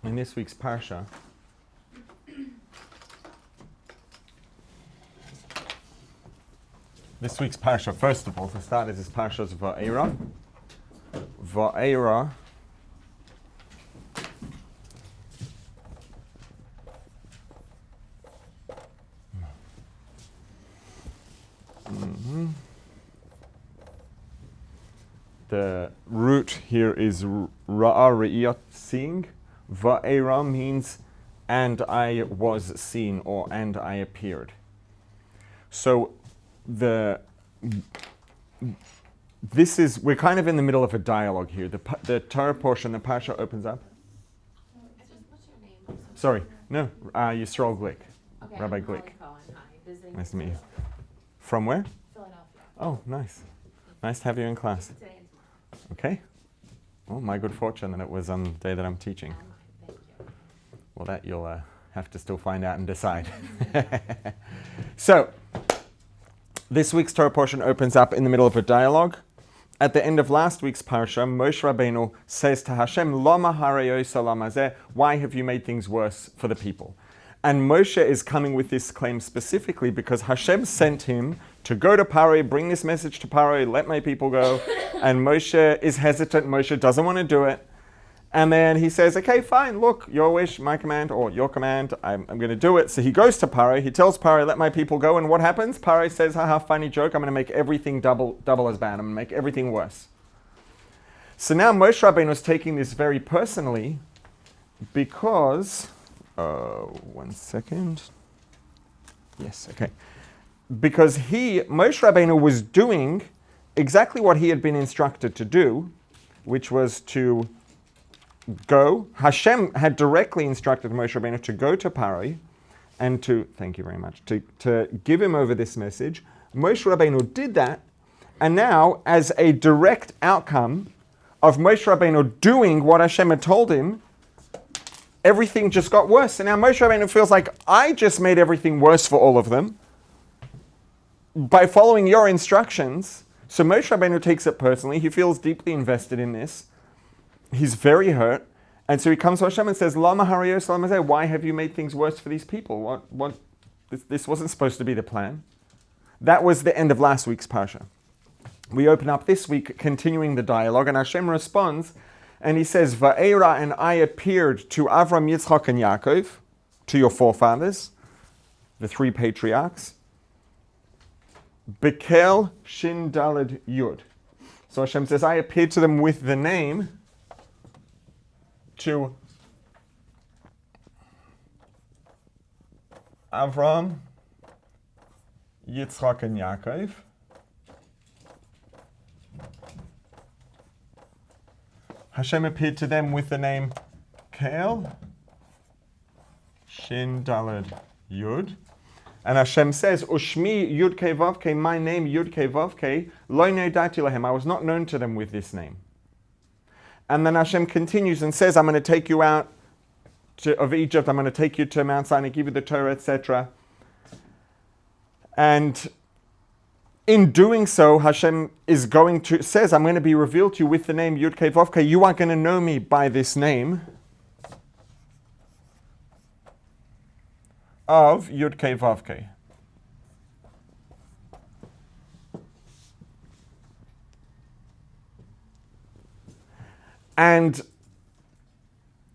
in this week's Parsha, first of all, to start, is this Parsha's Vaeirah. Vaeirah The root here is Ra'a Re'iyat, seeing. Vaeirah means and I was seen, or and I appeared. So we're kind of in the middle of a dialogue here. The Torah portion, the Parsha opens up. What's your name? Sorry, no, Yisroel Glick. Okay, Rabbi I'm Glick. Holly Cohen. Hi, visiting Nice to meet you. Philadelphia. From where? Philadelphia. Oh, nice. Nice to have you in class. Today and tomorrow. Okay. Well, my good fortune that it was on the day that I'm teaching. Thank you. Well, that you'll have to still find out and decide. So, this week's Torah portion opens up in the middle of a dialogue. At the end of last week's Parsha, Moshe Rabbeinu says to Hashem, Lama harayos lama zeh, why have you made things worse for the people? And Moshe is coming with this claim specifically because Hashem sent him to go to Paro, bring this message to Paro, let my people go. And Moshe is hesitant. Moshe doesn't want to do it. And then he says, okay, fine, look, your wish, my command, or your command, I'm going to do it. So he goes to Paro, he tells Paro, let my people go. And what happens? Paro says, haha, funny joke, I'm going to make everything double as bad. I'm going to make everything worse. So now Moshe Rabbeinu is taking this very personally because, one second. Yes, okay. Because Moshe Rabbeinu was doing exactly what he had been instructed to do, which was to go. Hashem had directly instructed Moshe Rabbeinu to go to Paro and thank you very much, to give him over this message. Moshe Rabbeinu did that, and now, as a direct outcome of Moshe Rabbeinu doing what Hashem had told him, everything just got worse. And now Moshe Rabbeinu feels like, I just made everything worse for all of them by following your instructions. So Moshe Rabbeinu takes it personally. He feels deeply invested in this. He's very hurt. And so he comes to Hashem and says, Lama harayos lama zeh, why have you made things worse for these people? This wasn't supposed to be the plan. That was the end of last week's Parsha. We open up this week, continuing the dialogue, and Hashem responds, and he says, Vaeirah, and I appeared to Avram, Yitzchak, and Yaakov, to your forefathers, the three patriarchs, Bekel Shin Daled Yud. So Hashem says, I appeared to them with the name to Avram, Yitzchak, and Yaakov. Hashem appeared to them with the name Kel Shin Daled Yud. And Hashem says, Ushmi Yud Kei Vav Kei, my name Yud Kei Vav Kei, Lo Neidati Lahem, I was not known to them with this name. And then Hashem continues and says, I'm going to take you out of Egypt, I'm going to take you to Mount Sinai, give you the Torah, etc. And in doing so, Hashem says, I'm going to be revealed to you with the name Yud Kei Vav Kei. You are going to know me by this name of Yud Kei Vav Kei. And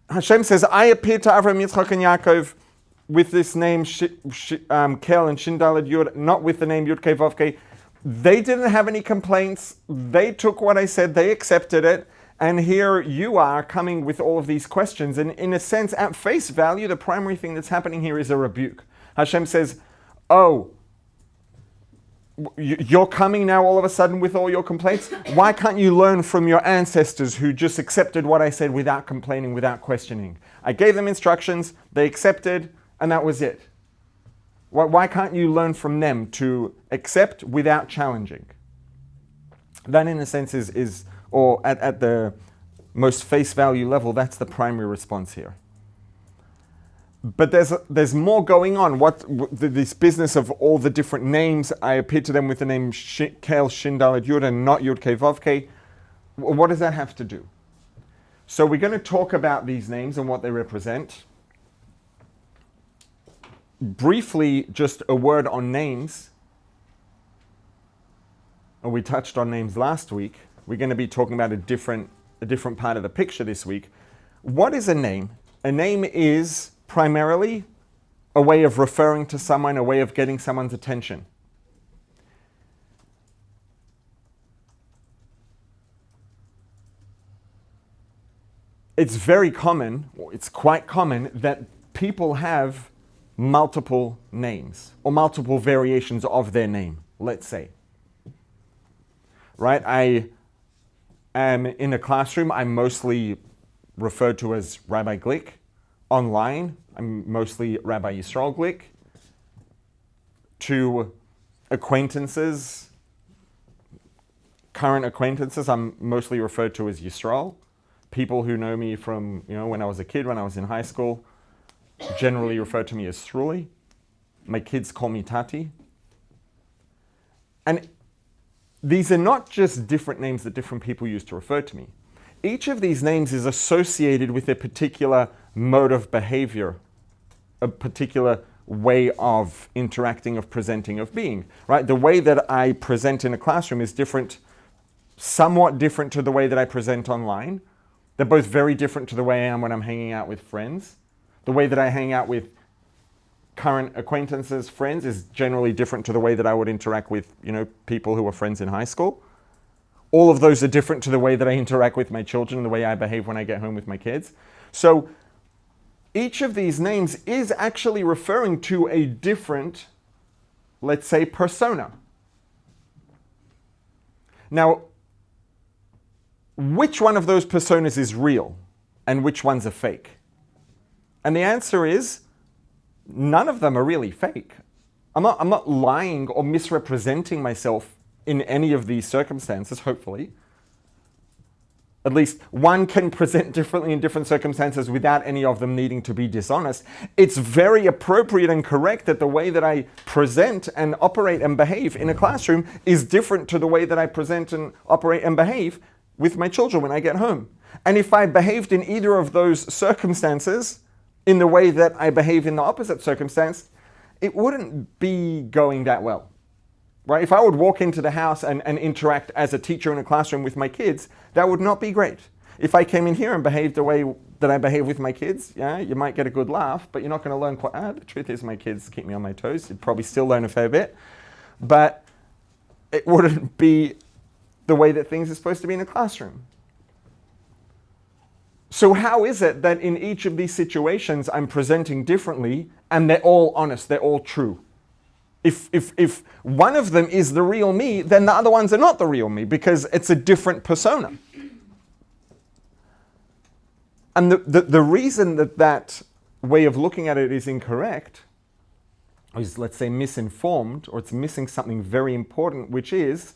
Hashem says, I appeared to Avraham, Yitzchak, and Yaakov with this name Kel and Shin Daled Yud, not with the name Yud Kei Vav Kei. They didn't have any complaints. They took what I said, they accepted it. And here you are coming with all of these questions. And in a sense, at face value, the primary thing that's happening here is a rebuke. Hashem says, oh, you're coming now all of a sudden with all your complaints? Why can't you learn from your ancestors who just accepted what I said without complaining, without questioning? I gave them instructions, they accepted, and that was it. Why can't you learn from them to accept without challenging? That in a sense is or at the most face value level, that's the primary response here. But there's more going on. This business of all the different names, I appeared to them with the name Kel Shin Daled Yud and not Yud Kei Vav Kei. What does that have to do? So we're going to talk about these names and what they represent. Briefly, just a word on names. And we touched on names last week. We're going to be talking about a different part of the picture this week. What is a name? A name is primarily a way of referring to someone, a way of getting someone's attention. It's very common, or it's quite common, that people have multiple names or multiple variations of their name, let's say. Right? I am in a classroom, I'm mostly referred to as Rabbi Glick. Online, I'm mostly Rabbi Yisroel Glick. To acquaintances, current acquaintances, I'm mostly referred to as Yisroel. People who know me from, when I was a kid, when I was in high school, generally refer to me as Sruli. My kids call me Tati. And these are not just different names that different people use to refer to me. Each of these names is associated with a particular mode of behavior, a particular way of interacting, of presenting, of being, right? The way that I present in a classroom is different, somewhat different to the way that I present online. They're both very different to the way I am when I'm hanging out with friends. The way that I hang out with current acquaintances, friends, is generally different to the way that I would interact with, people who were friends in high school. All of those are different to the way that I interact with my children, the way I behave when I get home with my kids. So each of these names is actually referring to a different, let's say, persona. Now, which one of those personas is real and which ones are fake? And the answer is, none of them are really fake. I'm not lying or misrepresenting myself in any of these circumstances, hopefully. At least one can present differently in different circumstances without any of them needing to be dishonest. It's very appropriate and correct that the way that I present and operate and behave in a classroom is different to the way that I present and operate and behave with my children when I get home. And if I behaved in either of those circumstances in the way that I behave in the opposite circumstance, it wouldn't be going that well. Right? If I would walk into the house and interact as a teacher in a classroom with my kids, that would not be great. If I came in here and behaved the way that I behave with my kids, you might get a good laugh, but you're not going to learn quite. The truth is my kids keep me on my toes. You'd probably still learn a fair bit. But it wouldn't be the way that things are supposed to be in a classroom. So how is it that in each of these situations I'm presenting differently and they're all honest, they're all true? If one of them is the real me, then the other ones are not the real me because it's a different persona. And the reason that way of looking at it is incorrect, is, let's say, misinformed, or it's missing something very important, which is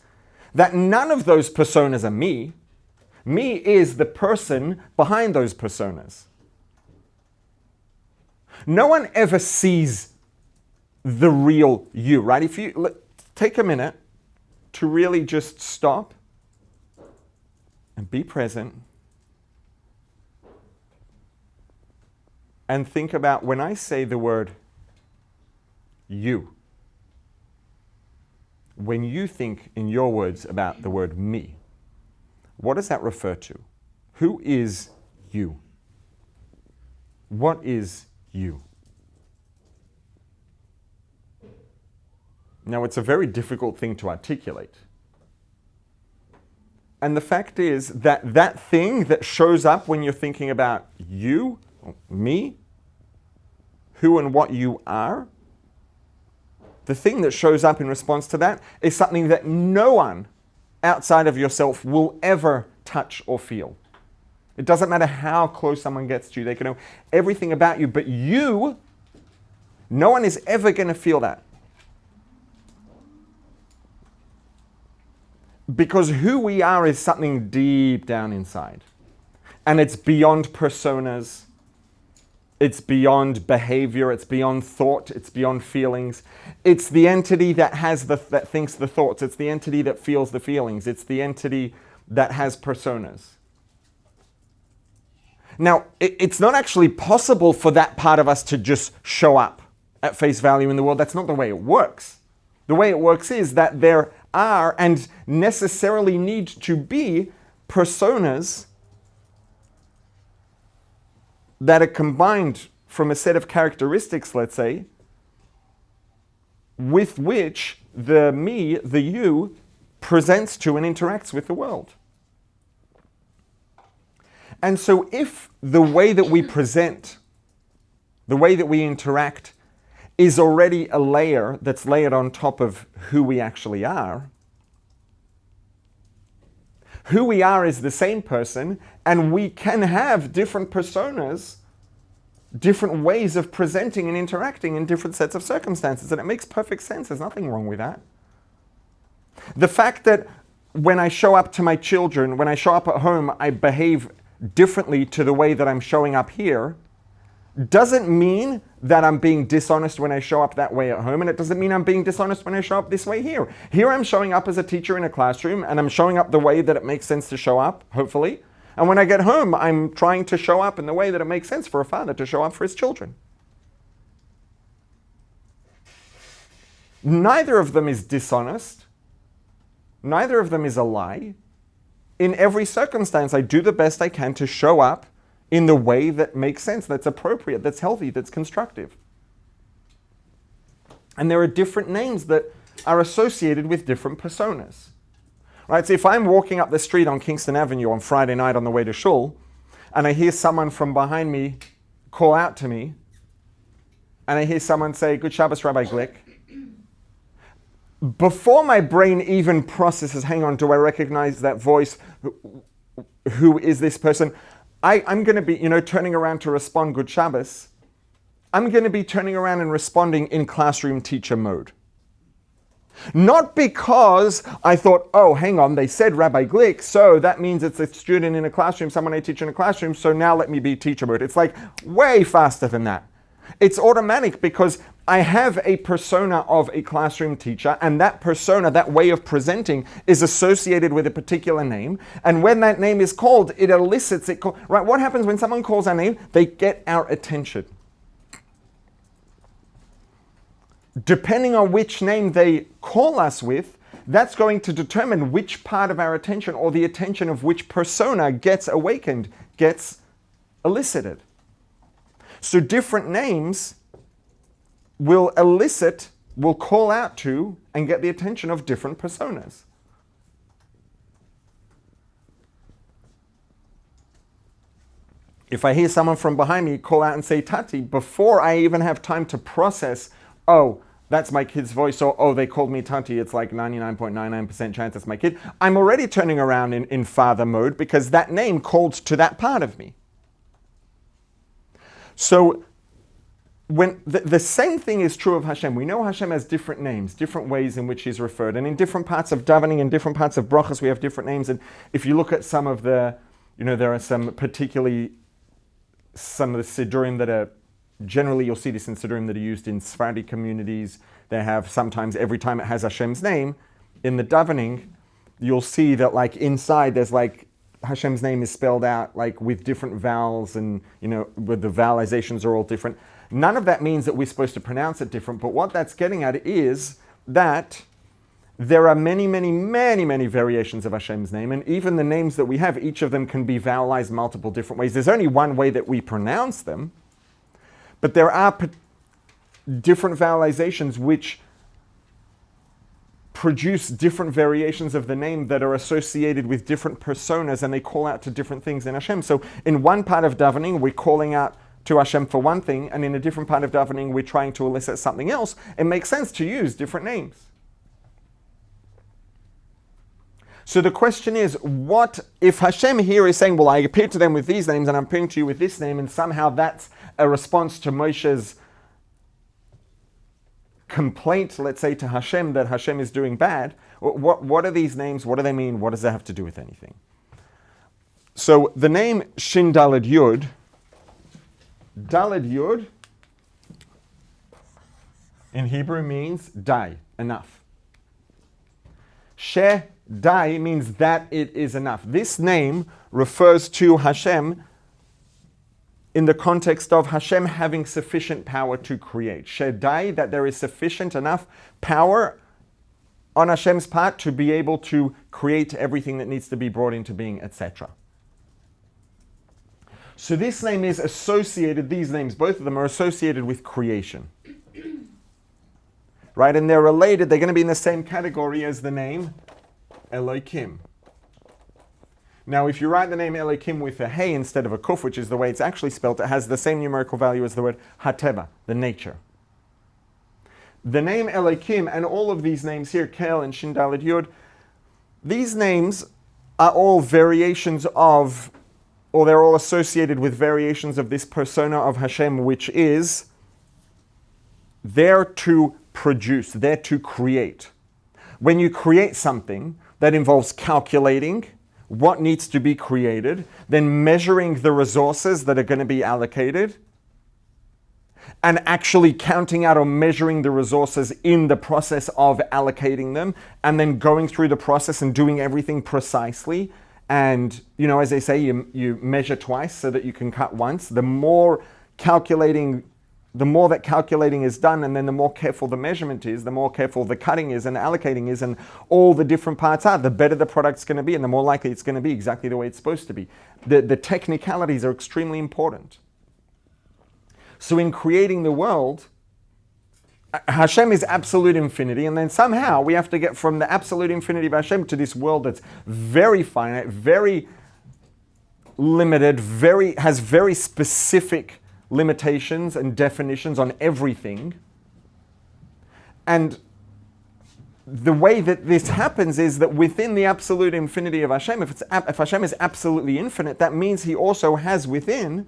that none of those personas are me. Me is the person behind those personas. No one ever sees the real you, right? If you take a minute to really just stop and be present and think about when I say the word you, when you think in your words about the word me, what does that refer to? Who is you? What is you? Now, it's a very difficult thing to articulate. And the fact is that that thing that shows up when you're thinking about you, me, who and what you are, the thing that shows up in response to that is something that no one outside of yourself will ever touch or feel. It doesn't matter how close someone gets to you. They can know everything about you, but you, no one is ever going to feel that. Because who we are is something deep down inside. And it's beyond personas. It's beyond behavior. It's beyond thought. It's beyond feelings. It's the entity that that thinks the thoughts. It's the entity that feels the feelings. It's the entity that has personas. Now, it's not actually possible for that part of us to just show up at face value in the world. That's not the way it works. The way it works is that there are and necessarily need to be personas that are combined from a set of characteristics, let's say, with which the me, the you, presents to and interacts with the world. And so if the way that we present, the way that we interact, is already a layer that's layered on top of who we actually are, who we are is the same person, and we can have different personas, different ways of presenting and interacting in different sets of circumstances, and it makes perfect sense. There's nothing wrong with that. The fact that when I show up to my children, when I show up at home, I behave differently to the way that I'm showing up here, doesn't mean that I'm being dishonest when I show up that way at home, and it doesn't mean I'm being dishonest when I show up this way here. Here I'm showing up as a teacher in a classroom, and I'm showing up the way that it makes sense to show up, hopefully. And when I get home, I'm trying to show up in the way that it makes sense for a father to show up for his children. Neither of them is dishonest. Neither of them is a lie. In every circumstance, I do the best I can to show up in the way that makes sense, that's appropriate, that's healthy, that's constructive. And there are different names that are associated with different personas. Right? So if I'm walking up the street on Kingston Avenue on Friday night on the way to shul, and I hear someone from behind me call out to me, and I hear someone say, "Good Shabbos, Rabbi Glick," before my brain even processes, hang on, do I recognize that voice? Who is this person? I'm going to be, turning around to respond, "Good Shabbos." I'm going to be turning around and responding in classroom teacher mode. Not because I thought, oh, hang on, they said Rabbi Glick, so that means it's a student in a classroom, someone I teach in a classroom, so now let me be teacher mode. It's like way faster than that. It's automatic because I have a persona of a classroom teacher, and that persona, that way of presenting, is associated with a particular name. And when that name is called, it elicits it. Right? What happens when someone calls our name? They get our attention. Depending on which name they call us with, that's going to determine which part of our attention or the attention of which persona gets awakened, gets elicited. So different names will elicit, will call out to, and get the attention of different personas. If I hear someone from behind me call out and say Tati, before I even have time to process, oh, that's my kid's voice, or oh, they called me Tati, it's like 99.99% chance that's my kid, I'm already turning around in father mode because that name called to that part of me. So when the same thing is true of Hashem. We know Hashem has different names, different ways in which he's referred. And in different parts of davening and different parts of brachas, we have different names. And if you look at some of the, there are some particularly, some of the Siddurim that are, generally you'll see this in Siddurim that are used in Sephardi communities. They have sometimes, every time it has Hashem's name, in the davening, you'll see that like inside there's like, Hashem's name is spelled out like with different vowels and, with the vowelizations are all different. None of that means that we're supposed to pronounce it different, but what that's getting at is that there are many, many, many, many variations of Hashem's name, and even the names that we have, each of them can be vowelized multiple different ways. There's only one way that we pronounce them, but there are different vowelizations which produce different variations of the name that are associated with different personas, and they call out to different things in Hashem. So in one part of davening, we're calling out to Hashem for one thing, and in a different part of davening, we're trying to elicit something else. It makes sense to use different names. So the question is, what if Hashem here is saying, well, I appeared to them with these names, and I'm appearing to you with this name, and somehow that's a response to Moshe's complaint, let's say, to Hashem that Hashem is doing bad. What are these names? What do they mean? What does that have to do with anything? So the name Shin Daled Yud, Daled Yud in Hebrew means die, enough. She Dai means that it is enough. This name refers to Hashem in the context of Hashem having sufficient power to create. Shedai, that there is sufficient enough power on Hashem's part to be able to create everything that needs to be brought into being, etc. So this name is associated, these names, both of them are associated with creation. Right? And they're related, they're going to be in the same category as the name Elohim. Now, if you write the name Elohim with a hey instead of a kuf, which is the way it's actually spelled, it has the same numerical value as the word hateva, the nature. The name Elohim and all of these names here, Kel and Shin Daled Yud, these names are all variations of, or they're all associated with variations of this persona of Hashem, which is there to produce, there to create. When you create something, that involves calculating what needs to be created, then measuring the resources that are going to be allocated, and actually counting out or measuring the resources in the process of allocating them, and then going through the process and doing everything precisely. And, you know, as they say, you measure twice so that you can cut once. The more that calculating is done, and then the more careful the measurement is, the more careful the cutting is and allocating is, and all the different parts are, the better the product's going to be, and the more likely it's going to be exactly the way it's supposed to be. The technicalities are extremely important. So in creating the world, Hashem is absolute infinity, and then somehow we have to get from the absolute infinity of Hashem to this world that's very finite, very limited, has very specific limitations and definitions on everything. And the way that this happens is that within the absolute infinity of Hashem, if Hashem is absolutely infinite, that means he also has within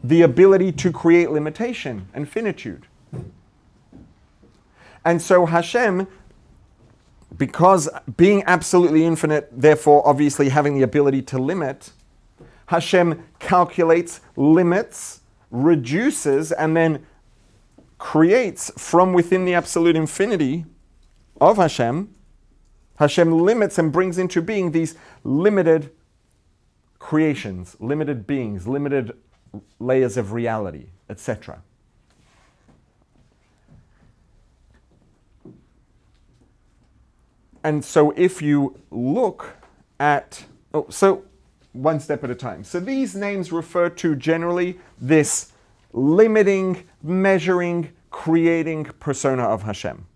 the ability to create limitation and finitude. And so Hashem, because being absolutely infinite, therefore obviously having the ability to limit, Hashem calculates, limits, reduces, and then creates from within the absolute infinity of Hashem. Hashem limits and brings into being these limited creations, limited beings, limited layers of reality, etc. And so if you look at, one step at a time. So these names refer to generally this limiting, measuring, creating persona of Hashem.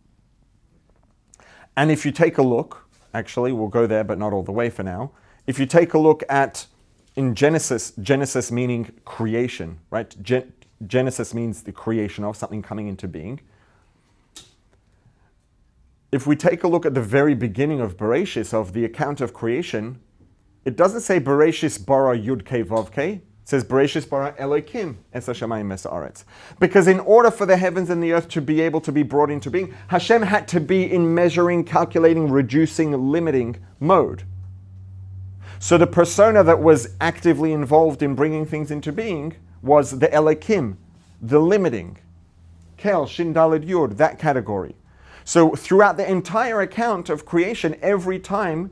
And if you take a look, actually we'll go there but not all the way for now. If you take a look at, in Genesis meaning creation, right? Genesis means the creation of something coming into being. If we take a look at the very beginning of Bereshis, of the account of creation, it doesn't say Bereshis bara Yud Kei Vav Kei. It says Bereshis bara Elohim es hashamayim es haaretz. Because in order for the heavens and the earth to be able to be brought into being, Hashem had to be in measuring, calculating, reducing, limiting mode. So the persona that was actively involved in bringing things into being was the Elohim, the limiting. Kel, Shin Daled Yud, that category. So throughout the entire account of creation, every time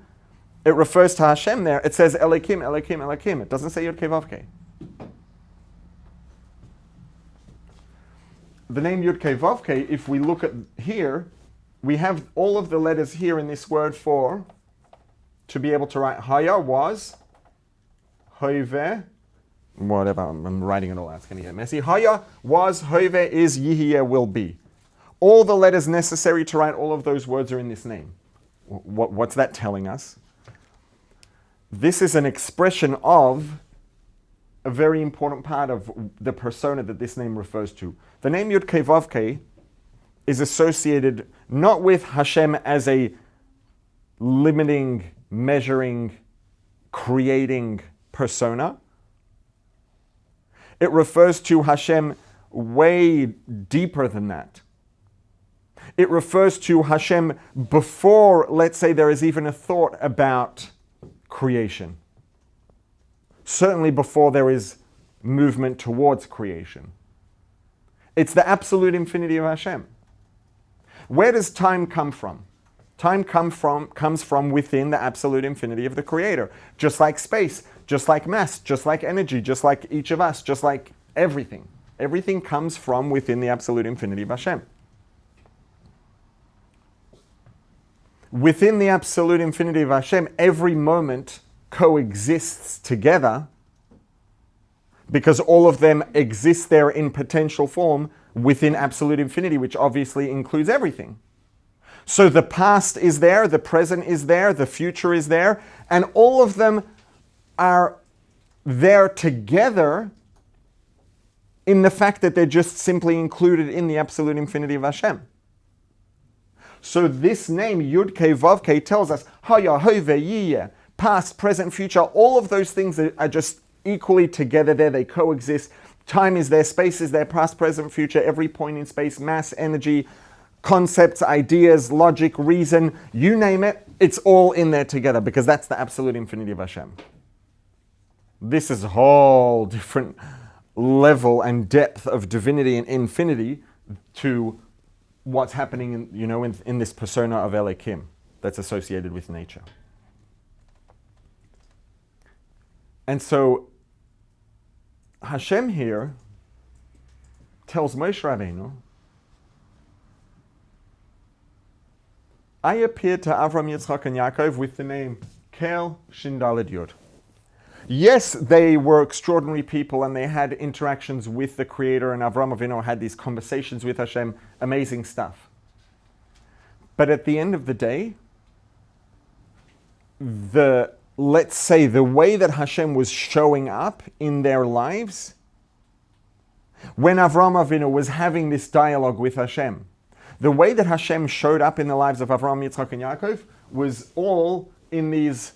it refers to Hashem there, it says Elohim, Elohim, Elohim. It doesn't say Yud Kei Vav Kei. The name Yud Kei Vav Kei, if we look at here, we have all of the letters here in this word for, to be able to write Haya was, Hoive, whatever, I'm writing it all out, it's going to get messy. Haya was, Hoive is, Yihiyeh will be. All the letters necessary to write all of those words are in this name. What's that telling us? This is an expression of a very important part of the persona that this name refers to. The name Yud Kei Vav Kei is associated not with Hashem as a limiting, measuring, creating persona. It refers to Hashem way deeper than that. It refers to Hashem before, let's say, there is even a thought about creation. Certainly before there is movement towards creation. It's the absolute infinity of Hashem. Where does time come from? Time comes from within the absolute infinity of the Creator. Just like space, just like mass, just like energy, just like each of us, just like everything. Everything comes from within the absolute infinity of Hashem. Within the absolute infinity of Hashem, every moment coexists together because all of them exist there in potential form within absolute infinity, which obviously includes everything. So the past is there, the present is there, the future is there, and all of them are there together in the fact that they're just simply included in the absolute infinity of Hashem. So this name, Yud Kei Vav Kei, tells us, Haya, Hove, Yiyeh, past, present, future, all of those things are just equally together there, they coexist. Time is there, space is there, past, present, future, every point in space, mass, energy, concepts, ideas, logic, reason, you name it, it's all in there together because that's the absolute infinity of Hashem. This is a whole different level and depth of divinity and infinity to what's happening in this persona of Elohim that's associated with nature. And so Hashem here tells Moshe Rabbeinu, I appeared to Avram, Yitzchak, and Yaakov with the name Kel Shin Daled Yud. Yes, they were extraordinary people and they had interactions with the Creator, and Avram Avinu had these conversations with Hashem, amazing stuff. But at the end of the day, let's say the way that Hashem was showing up in their lives, when Avram Avinu was having this dialogue with Hashem, the way that Hashem showed up in the lives of Avram, Yitzchak, and Yaakov was all in these.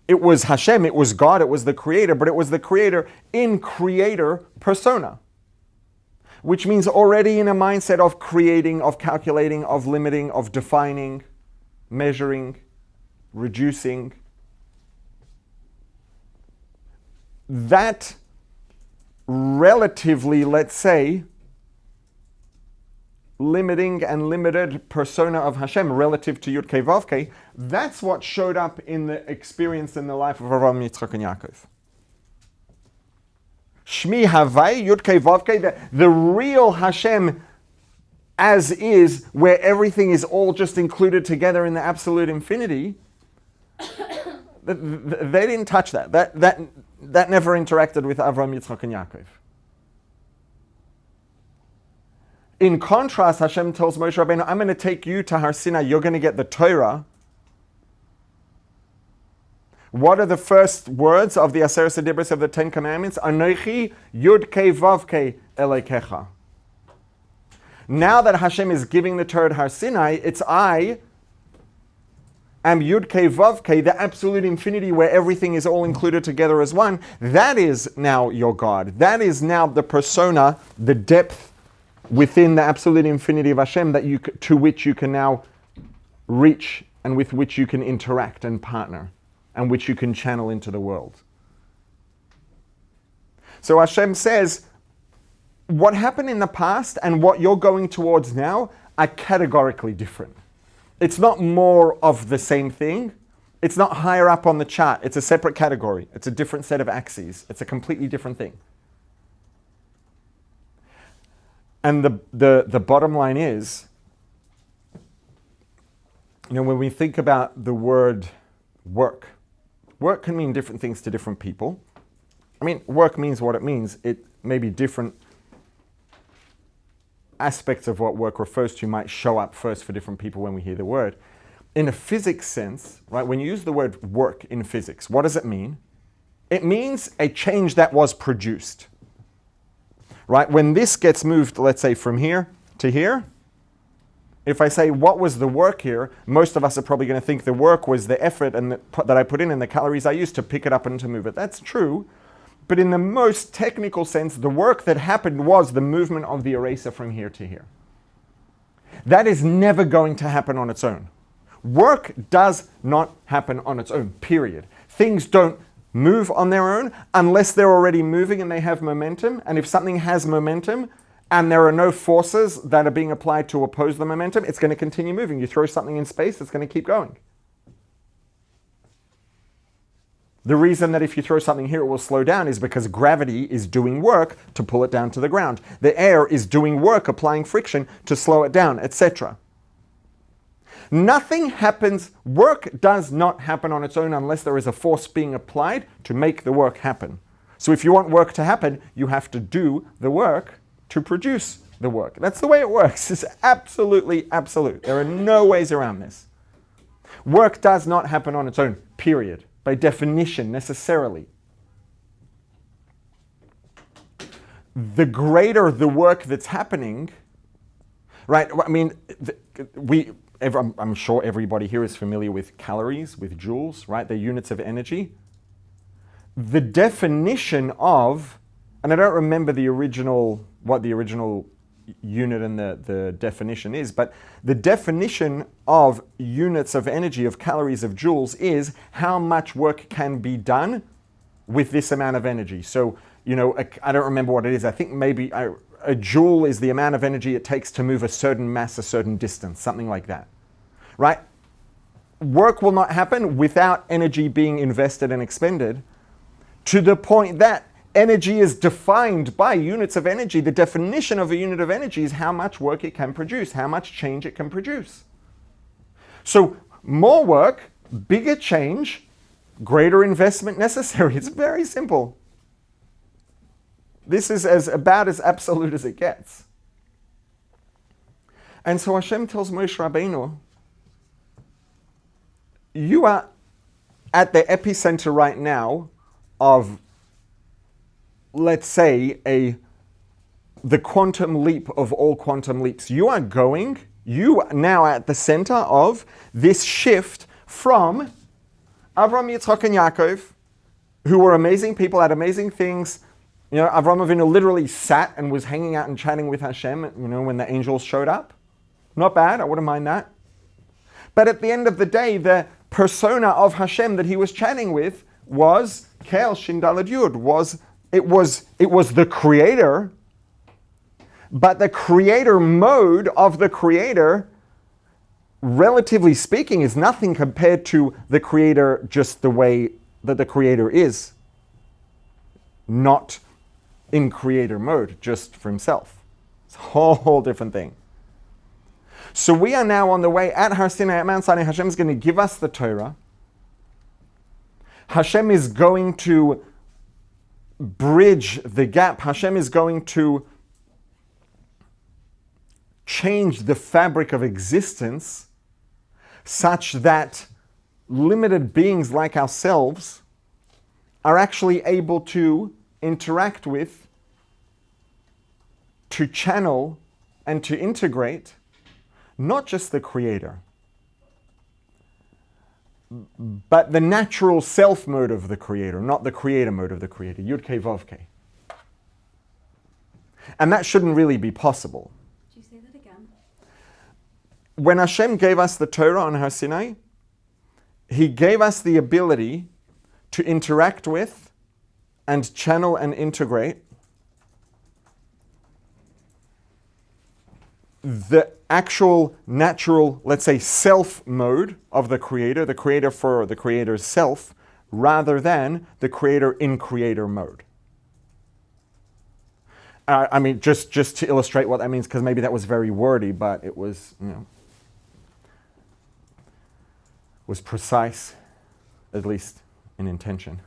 It was Hashem, it was God, it was the Creator, but it was the Creator in Creator persona. Which means already in a mindset of creating, of calculating, of limiting, of defining, measuring, reducing. That relatively, let's say, limiting and limited persona of Hashem relative to Yud Kei Vav Kei, that's what showed up in the experience in the life of Avraham, Yitzchak, and Yaakov. Shmi Havai, Yud Kei Vav Kei, the real Hashem as is, where everything is all just included together in the absolute infinity, they didn't touch that. That never interacted with Avraham, Yitzchak, and Yaakov. In contrast, Hashem tells Moshe Rabbeinu, I'm going to take you to Har Sinai, you're going to get the Torah. What are the first words of the Aseret Dibros of the Ten Commandments? Anochi Yud Kei Vav Kei Elekecha. Now that Hashem is giving the Torah at Har Sinai, it's I am Yud Kei Vav Kei, the absolute infinity where everything is all included together as one. That is now your God. That is now the persona, the depth within the absolute infinity of Hashem to which you can now reach and with which you can interact and partner and which you can channel into the world. So Hashem says, what happened in the past and what you're going towards now are categorically different. It's not more of the same thing. It's not higher up on the chart. It's a separate category. It's a different set of axes. It's a completely different thing. And the bottom line is, when we think about the word work can mean different things to different people. I mean, work means what it means. It may be different aspects of what work refers to might show up first for different people when we hear the word. In a physics sense, right, when you use the word work in physics, what does it mean? It means a change that was produced. Right? When this gets moved, let's say from here to here, if I say, what was the work here? Most of us are probably going to think the work was the effort that I put in and the calories I used to pick it up and to move it. That's true. But in the most technical sense, the work that happened was the movement of the eraser from here to here. That is never going to happen on its own. Work does not happen on its own, period. Things don't move on their own unless they're already moving and they have momentum. And if something has momentum and there are no forces that are being applied to oppose the momentum, it's going to continue moving. You throw something in space, it's going to keep going. The reason that if you throw something here it will slow down is because gravity is doing work to pull it down to the ground. The air is doing work, applying friction to slow it down, etc. Nothing happens, work does not happen on its own unless there is a force being applied to make the work happen. So if you want work to happen, you have to do the work to produce the work. That's the way it works. It's absolutely absolute. There are no ways around this. Work does not happen on its own, period. By definition, necessarily. The greater the work that's happening, right? I mean, I'm sure everybody here is familiar with calories, with joules, right? They're units of energy. The definition of, and I don't remember what the original unit and the definition is, but the definition of units of energy, of calories, of joules, is how much work can be done with this amount of energy. So, I don't remember what it is. I think maybe a joule is the amount of energy it takes to move a certain mass a certain distance, something like that, right? Work will not happen without energy being invested and expended, to the point that energy is defined by units of energy. The definition of a unit of energy is how much work it can produce, how much change it can produce. So more work, bigger change, greater investment necessary. It's very simple. This is about as absolute as it gets. And so Hashem tells Moshe Rabbeinu, you are at the epicenter right now of, let's say, the quantum leap of all quantum leaps. You are now at the center of this shift from Avram, Yitzchak, and Yaakov, who were amazing people, had amazing things. Avram Avinu literally sat and was hanging out and chatting with Hashem, when the angels showed up. Not bad, I wouldn't mind that. But at the end of the day, the persona of Hashem that he was chatting with was Kel Shin Daled Yud. It was the creator, but the creator mode of the creator, relatively speaking, is nothing compared to the creator just the way that the creator is. Not in creator mode, just for himself. It's a whole different thing. So we are now on the way at Har Sinai, at Mount Sinai. Hashem is going to give us the Torah. Hashem is going to bridge the gap. Hashem is going to change the fabric of existence such that limited beings like ourselves are actually able to interact with, to channel, and to integrate not just the creator, but the natural self mode of the creator, not the creator mode of the creator, Yud Kei Vav Kei. And that shouldn't really be possible. Could you say that again? When Hashem gave us the Torah on Har Sinai, He gave us the ability to interact with and channel and integrate the actual natural, let's say, self mode of the creator for the creator's self, rather than the creator in creator mode. I mean, just to illustrate what that means, because maybe that was very wordy, but it was, was precise, at least in intention.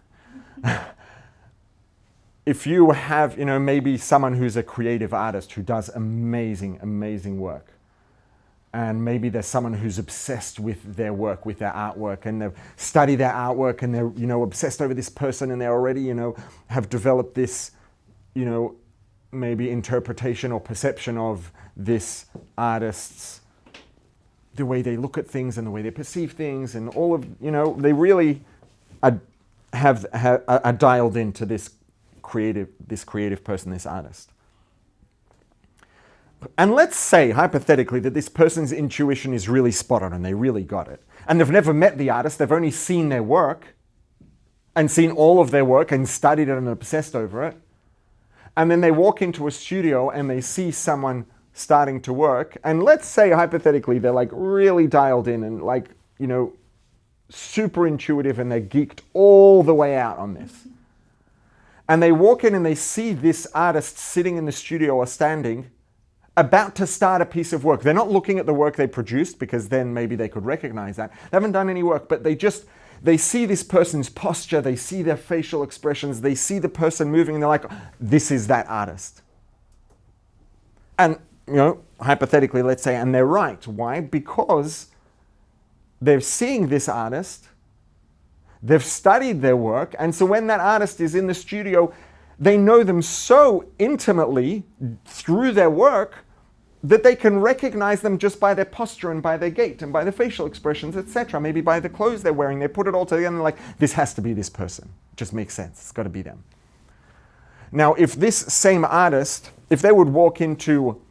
If you have, maybe someone who's a creative artist who does amazing, amazing work, and maybe there's someone who's obsessed with their work, with their artwork, and they've studied their artwork, and they're, obsessed over this person, and they already, have developed this, maybe interpretation or perception of this artist's, the way they look at things and the way they perceive things, and all of, they really are dialed into this creative person, this artist. And let's say, hypothetically, that this person's intuition is really spot on and they really got it. And they've never met the artist, they've only seen their work and seen all of their work and studied it and obsessed over it. And then they walk into a studio and they see someone starting to work. And let's say, hypothetically, they're like really dialed in and like, super intuitive and they're geeked all the way out on this. And they walk in and they see this artist sitting in the studio or standing, about to start a piece of work. They're not looking at the work they produced, because then maybe they could recognize that. They haven't done any work, but they see this person's posture, they see their facial expressions, they see the person moving, and they're like, this is that artist. And, hypothetically, let's say, and they're right. Why? Because they're seeing this artist, they've studied their work, and so when that artist is in the studio, they know them so intimately through their work that they can recognize them just by their posture and by their gait and by their facial expressions, etc. Maybe by the clothes they're wearing. They put it all together and they're like, this has to be this person. It just makes sense. It's got to be them. Now, if this same artist, if they would walk into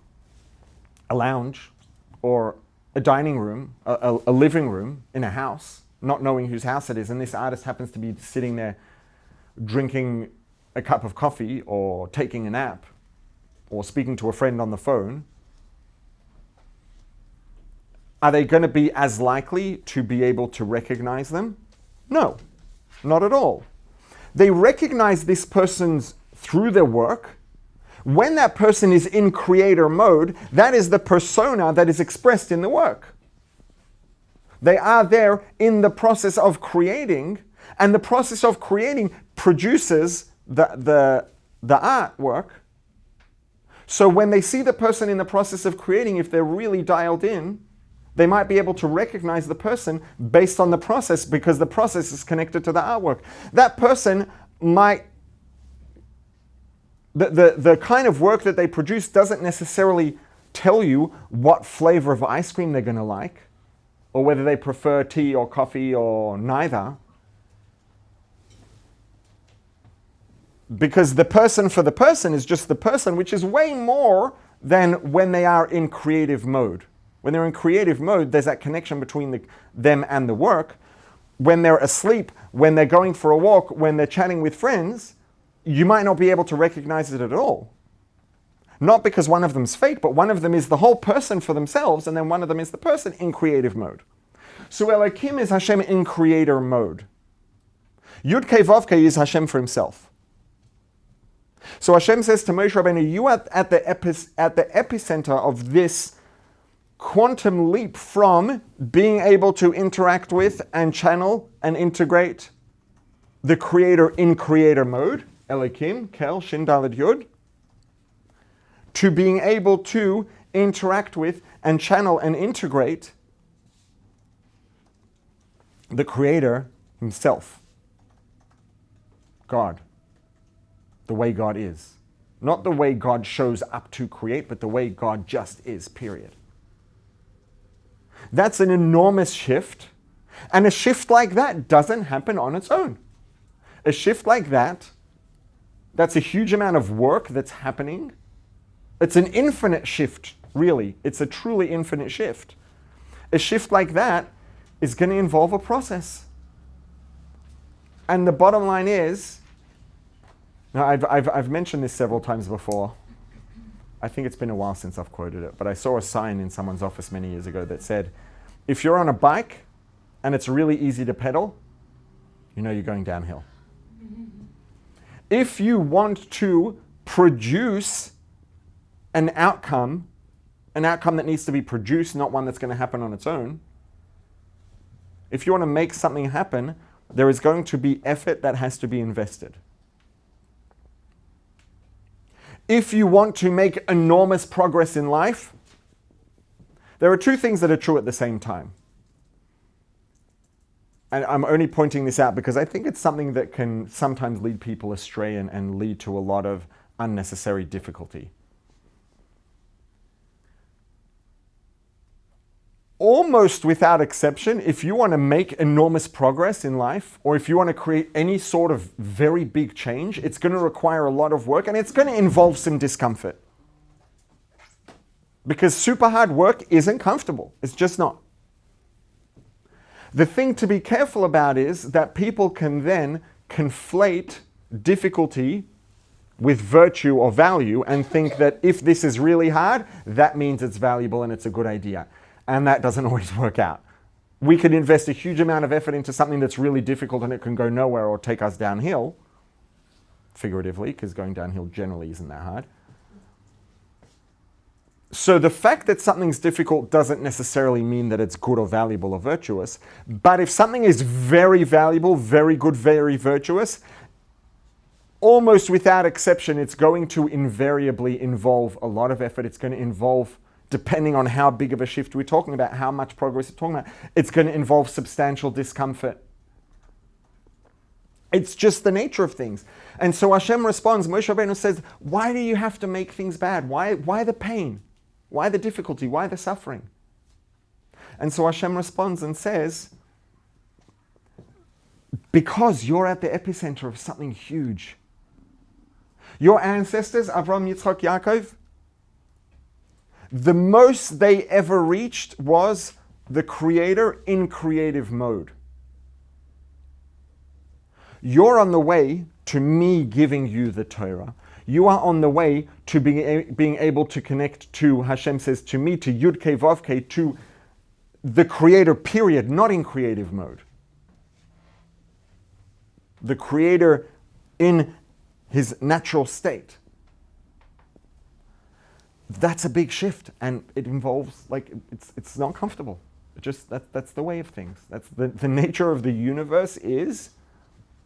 a lounge or a dining room, a living room in a house, not knowing whose house it is, and this artist happens to be sitting there drinking a cup of coffee or taking a nap or speaking to a friend on the phone, are they going to be as likely to be able to recognize them? No, not at all. They recognize this person through their work. When that person is in creator mode, that is the persona that is expressed in the work. They are there in the process of creating, and the process of creating produces the artwork. So when they see the person in the process of creating, if they're really dialed in, they might be able to recognize the person based on the process, because the process is connected to the artwork. That person might, the kind of work that they produce doesn't necessarily tell you what flavor of ice cream they're going to like, or whether they prefer tea or coffee or neither. Because the person for the person is just the person, which is way more than when they are in creative mode. When they're in creative mode, there's that connection between them and the work. When they're asleep, when they're going for a walk, when they're chatting with friends, you might not be able to recognize it at all. Not because one of them's fake, but one of them is the whole person for themselves, and then one of them is the person in creative mode. So Elohim is Hashem in creator mode. Yud Kei Vav Kei is Hashem for himself. So Hashem says to Moshe Rabbeinu, you are at the epicenter of this quantum leap from being able to interact with and channel and integrate the creator in creator mode, Elohim, Kel, Shin, Daled, Yud, to being able to interact with and channel and integrate the creator himself, God, the way God is. Not the way God shows up to create, but the way God just is, period. That's an enormous shift, and a shift like that doesn't happen on its own. A shift like that, that's a huge amount of work that's happening. It's an infinite shift, really. It's a truly infinite shift. A shift like that is going to involve a process. And the bottom line is, now I've mentioned this several times before. I think it's been a while since I've quoted it, but I saw a sign in someone's office many years ago that said, if you're on a bike and it's really easy to pedal, you know you're going downhill. If you want to produce an outcome that needs to be produced, not one that's going to happen on its own, if you want to make something happen, there is going to be effort that has to be invested. If you want to make enormous progress in life, there are two things that are true at the same time. And I'm only pointing this out because I think it's something that can sometimes lead people astray and lead to a lot of unnecessary difficulty. Almost without exception, if you want to make enormous progress in life, or if you want to create any sort of very big change, it's going to require a lot of work, and it's going to involve some discomfort. Because super hard work isn't comfortable. It's just not. The thing to be careful about is that people can then conflate difficulty with virtue or value and think that if this is really hard, that means it's valuable and it's a good idea. And that doesn't always work out. we could invest a huge amount of effort into something that's really difficult and it can go nowhere or take us downhill, figuratively, because going downhill generally isn't that hard. So the fact that something's difficult doesn't necessarily mean that it's good or valuable or virtuous. But if something is very valuable, very good, very virtuous, almost without exception, it's going to invariably involve a lot of effort. It's going to involve, depending on how big of a shift we're talking about, how much progress we're talking about, it's going to involve substantial discomfort. It's just the nature of things. And so Hashem responds, Moshe Rabbeinu says, why do you have to make things bad? Why the pain? Why the difficulty? Why the suffering? And so Hashem responds and says, because you're at the epicenter of something huge. Your ancestors, Avraham, Yitzchak, Yaakov, the most they ever reached was the Creator in creative mode. You're on the way to me giving you the Torah. You are on the way to being able to connect to, Hashem says, to me, to Yud Kei Vav Kei, to the Creator, period, not in creative mode. The Creator in his natural state. That's a big shift, and it involves, it's not comfortable. That's the way of things. That's the nature of the universe is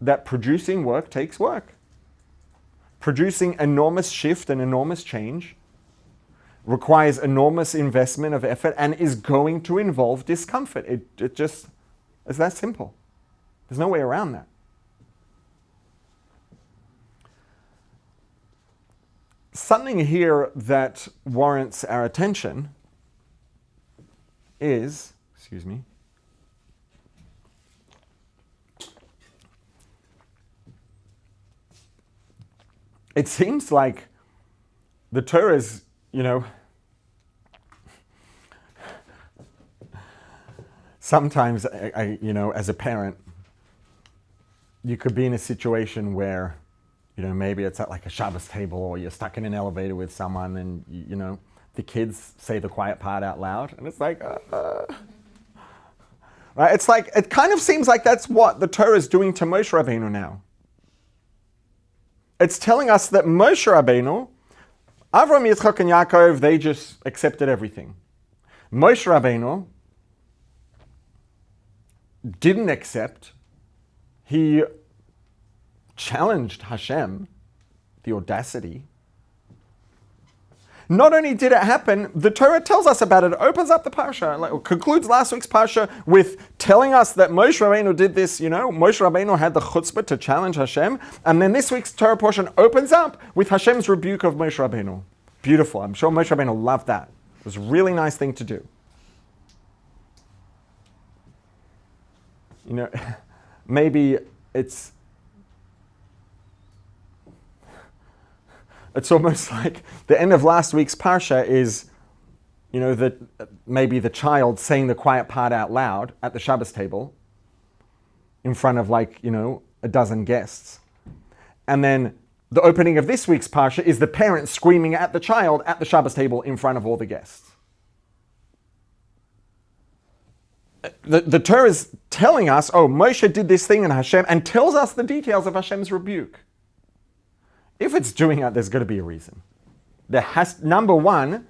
that producing work takes work. Producing enormous shift and enormous change requires enormous investment of effort and is going to involve discomfort. It just is that simple. There's no way around that. Something here that warrants our attention is, it seems like the Torah is, sometimes, as a parent, you could be in a situation where, maybe it's at like a Shabbos table or you're stuck in an elevator with someone and, the kids say the quiet part out loud and it's like, right? It's like, it kind of seems like that's what the Torah is doing to Moshe Rabbeinu now. It's telling us that Moshe Rabbeinu, Avraham, Yitzchak, and Yaakov, they just accepted everything. Moshe Rabbeinu didn't accept. He challenged Hashem, the audacity. Not only did it happen, the Torah tells us about it. It opens up the Parsha, concludes last week's Parsha with telling us that Moshe Rabbeinu did this, Moshe Rabbeinu had the chutzpah to challenge Hashem. And then this week's Torah portion opens up with Hashem's rebuke of Moshe Rabbeinu. Beautiful. I'm sure Moshe Rabbeinu loved that. It was a really nice thing to do. Maybe it's almost like the end of last week's Parsha is, that maybe the child saying the quiet part out loud at the Shabbos table in front of a dozen guests. And then the opening of this week's Parsha is the parent screaming at the child at the Shabbos table in front of all the guests. The Torah is telling us, Moshe did this thing in Hashem, and tells us the details of Hashem's rebuke. If it's doing that, there's got to be a reason. Number one,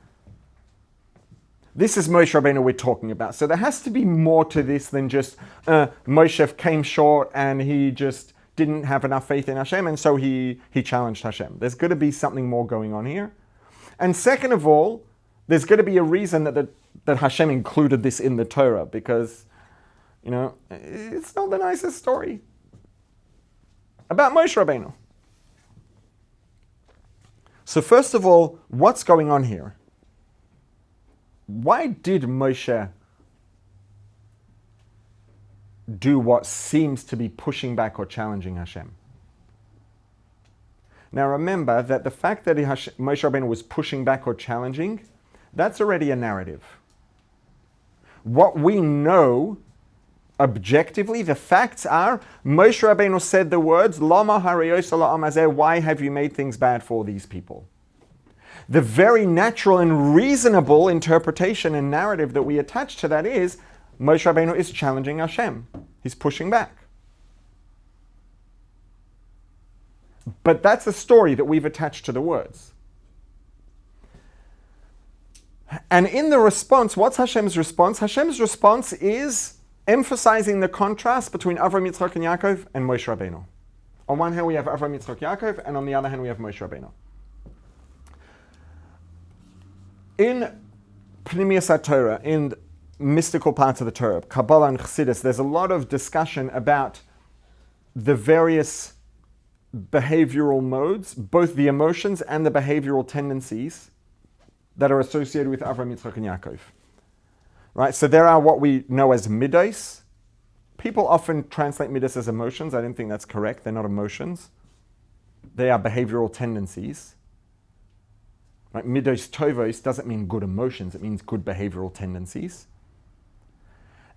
this is Moshe Rabbeinu we're talking about. So there has to be more to this than just Moshe came short and he just didn't have enough faith in Hashem, and so he challenged Hashem. There's got to be something more going on here. And second of all, there's got to be a reason that Hashem included this in the Torah, because, it's not the nicest story about Moshe Rabbeinu. So first of all, what's going on here? Why did Moshe do what seems to be pushing back or challenging Hashem? Now remember that the fact that Moshe Rabbeinu was pushing back or challenging, that's already a narrative. What we know objectively, the facts are, Moshe Rabbeinu said the words, Lama harayos la'am hazeh, why have you made things bad for these people? The very natural and reasonable interpretation and narrative that we attach to that is, Moshe Rabbeinu is challenging Hashem. He's pushing back. But that's a story that we've attached to the words. And in the response, what's Hashem's response? Hashem's response is emphasizing the contrast between Avraham, Yitzchak, and Yaakov and Moshe Rabbeinu. On one hand, we have Avraham, Yitzchak, Yaakov, and on the other hand, we have Moshe Rabbeinu. In Pnimius HaTorah, in mystical parts of the Torah, Kabbalah and Chassidus, there's a lot of discussion about the various behavioral modes, both the emotions and the behavioral tendencies that are associated with Avraham, Yitzchak, and Yaakov. Right? So there are what we know as midos. People often translate midos as emotions. I don't think that's correct. They're not emotions. They are behavioral tendencies. Right? Midos tovos doesn't mean good emotions. It means good behavioral tendencies.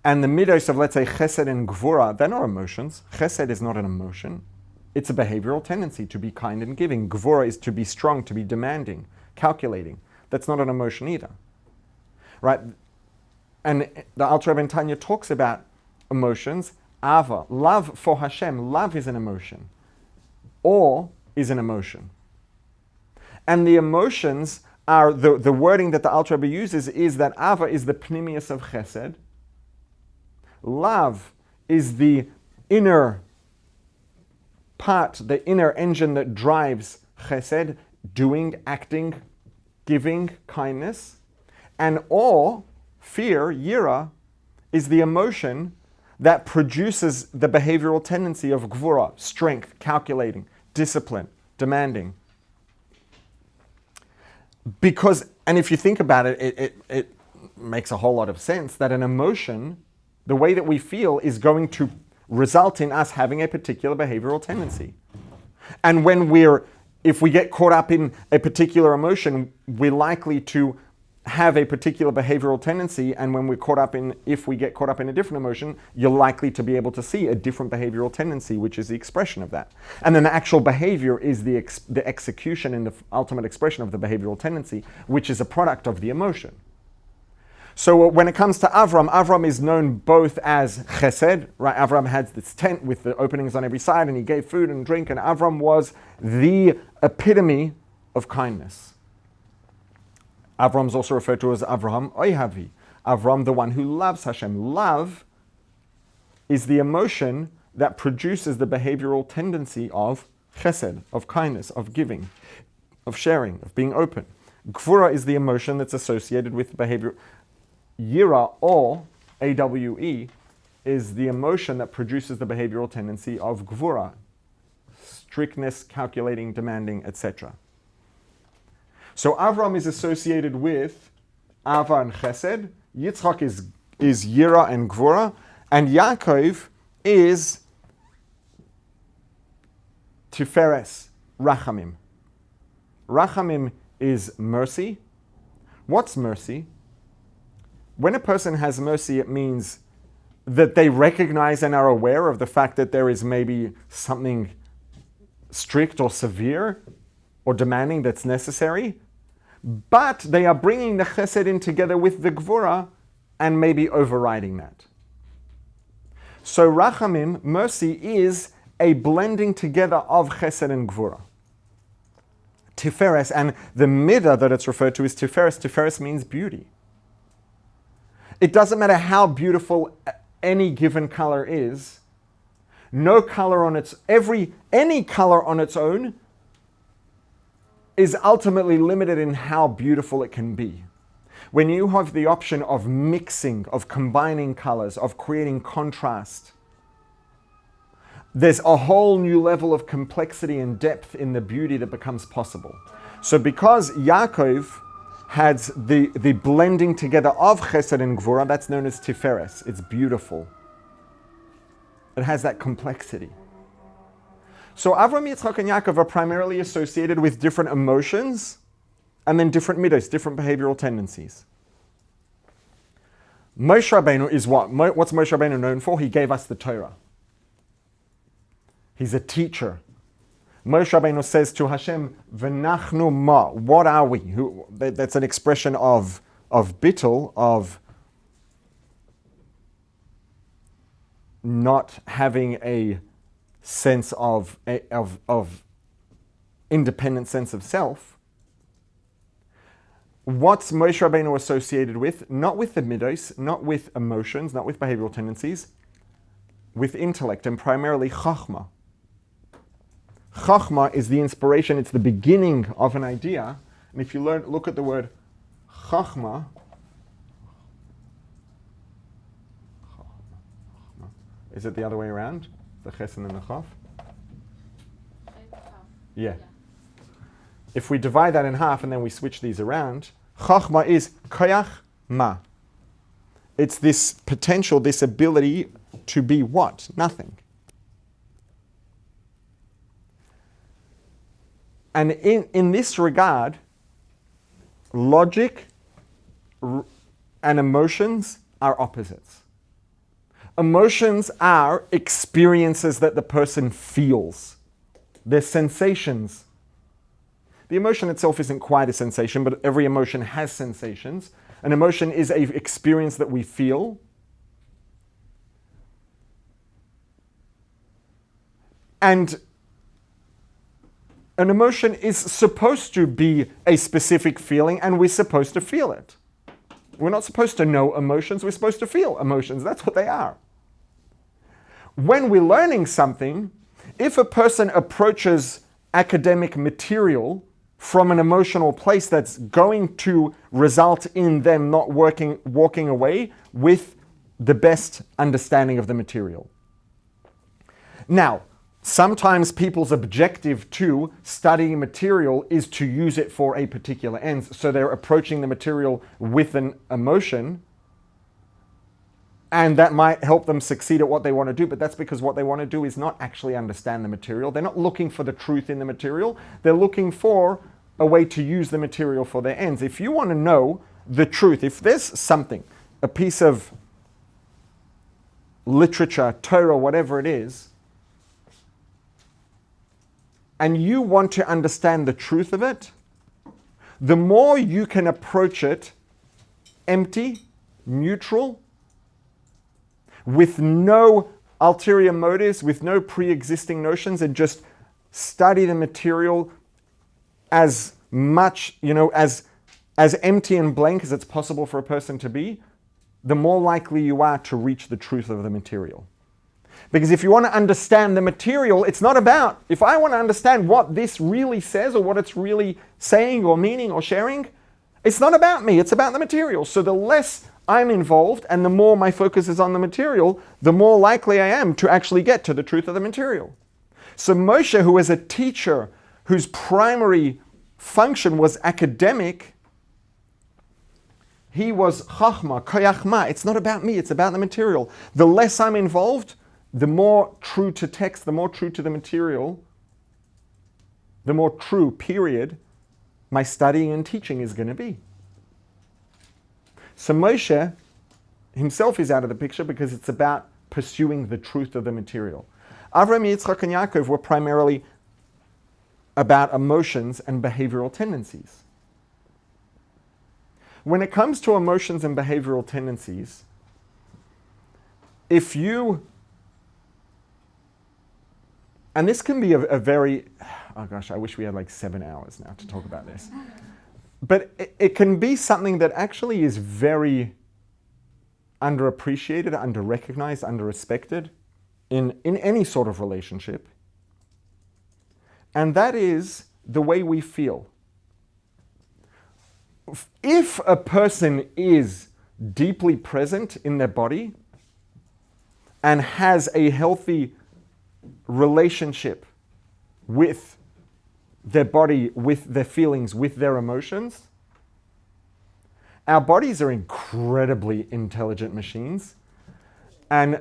And the midos of, let's say, chesed and gvura, they're not emotions. Chesed is not an emotion. It's a behavioral tendency to be kind and giving. Gvura is to be strong, to be demanding, calculating. That's not an emotion either. Right? And the Alter Rebbe in Tanya talks about emotions. Ava, love for Hashem. Love is an emotion. Awe is an emotion. And the emotions are, the wording that the Alter Rebbe uses is that Ava is the pnimius of chesed. Love is the inner part, the inner engine that drives chesed, doing, acting, giving, kindness. And awe, fear, yira, is the emotion that produces the behavioral tendency of gvura, strength, calculating, discipline, demanding. Because, and if you think about it, it makes a whole lot of sense that an emotion, the way that we feel, is going to result in us having a particular behavioral tendency. And if we get caught up in a particular emotion, we're likely to have a particular behavioral tendency, and if we get caught up in a different emotion, you're likely to be able to see a different behavioral tendency, which is the expression of that. And then the actual behavior is the execution and the ultimate expression of the behavioral tendency, which is a product of the emotion. So when it comes to Avram is known both as chesed, right? Avram had this tent with the openings on every side, and he gave food and drink, and Avram was the epitome of kindness. Avram's also referred to as Avraham Oihavi. Avram, the one who loves Hashem. Love is the emotion that produces the behavioral tendency of chesed, of kindness, of giving, of sharing, of being open. Gvura is the emotion that's associated with behavior. Yira, or AWE, is the emotion that produces the behavioral tendency of gvura, strictness, calculating, demanding, etc. So Avram is associated with Ava and Chesed, Yitzchak is Yira and Gvura, and Yaakov is Tiferes, Rachamim. Rachamim is mercy. What's mercy? When a person has mercy, it means that they recognize and are aware of the fact that there is maybe something strict or severe or demanding that's necessary, but they are bringing the chesed in together with the gvura and maybe overriding that. So rachamim, mercy, is a blending together of chesed and gvura. Tiferes, and the midah that it's referred to is tiferes. Tiferes means beauty. It doesn't matter how beautiful any given color is. Any color on its own is ultimately limited in how beautiful it can be. When you have the option of mixing, of combining colors, of creating contrast, there's a whole new level of complexity and depth in the beauty that becomes possible. So because Yaakov had the blending together of chesed and gvura, that's known as tiferes. It's beautiful. It has that complexity. So Avram, Yitzchak, and Yaakov are primarily associated with different emotions and then different midos, different behavioral tendencies. Moshe Rabbeinu is what? What's Moshe Rabbeinu known for? He gave us the Torah. He's a teacher. Moshe Rabbeinu says to Hashem, "V'nachnu ma." What are we? That's an expression of bittul, of not having a sense of independent sense of self. What's Moshe Rabbeinu associated with? Not with the midos, not with emotions, not with behavioral tendencies, with intellect, and primarily chachma. Chachma is the inspiration, it's the beginning of an idea. And if you look at the word chachma, is it the other way around? The ches and the chaf? Yeah. If we divide that in half and then we switch these around, chachma is koyach ma. It's this potential, this ability to be what? Nothing. And in this regard, logic and emotions are opposites. Emotions are experiences that the person feels. They're sensations. The emotion itself isn't quite a sensation, but every emotion has sensations. An emotion is an experience that we feel. And an emotion is supposed to be a specific feeling, and we're supposed to feel it. We're not supposed to know emotions, we're supposed to feel emotions. That's what they are. When we're learning something, if a person approaches academic material from an emotional place, that's going to result in them not walking away with the best understanding of the material. Now, sometimes people's objective to studying material is to use it for a particular end, so they're approaching the material with an emotion, and that might help them succeed at what they want to do, but that's because what they want to do is not actually understand the material. They're not looking for the truth in the material. They're looking for a way to use the material for their ends. If you want to know the truth, if there's something, a piece of literature, Torah, whatever it is, and you want to understand the truth of it, the more you can approach it empty, neutral, with no ulterior motives, with no pre-existing notions, and just study the material as much, as empty and blank as it's possible for a person to be, the more likely you are to reach the truth of the material. Because if you want to understand the material, it's not about, if I want to understand what this really says or what it's really saying or meaning or sharing, it's not about me, it's about the material. So the less I'm involved and the more my focus is on the material, the more likely I am to actually get to the truth of the material. So Moshe, who was a teacher whose primary function was academic, he was chachma, koyachma. It's not about me, it's about the material. The less I'm involved, the more true to text, the more true to the material, the more true, period, my studying and teaching is going to be. So Moshe himself is out of the picture because it's about pursuing the truth of the material. Avraham, Yitzchak, and Yaakov were primarily about emotions and behavioral tendencies. When it comes to emotions and behavioral tendencies, if you, and this can be a very, oh gosh, I wish we had like 7 hours now to talk about this. But it can be something that actually is very underappreciated, under-recognized, under-respected in any sort of relationship. And that is the way we feel. If a person is deeply present in their body and has a healthy relationship with their body, with their feelings, with their emotions, our bodies are incredibly intelligent machines, and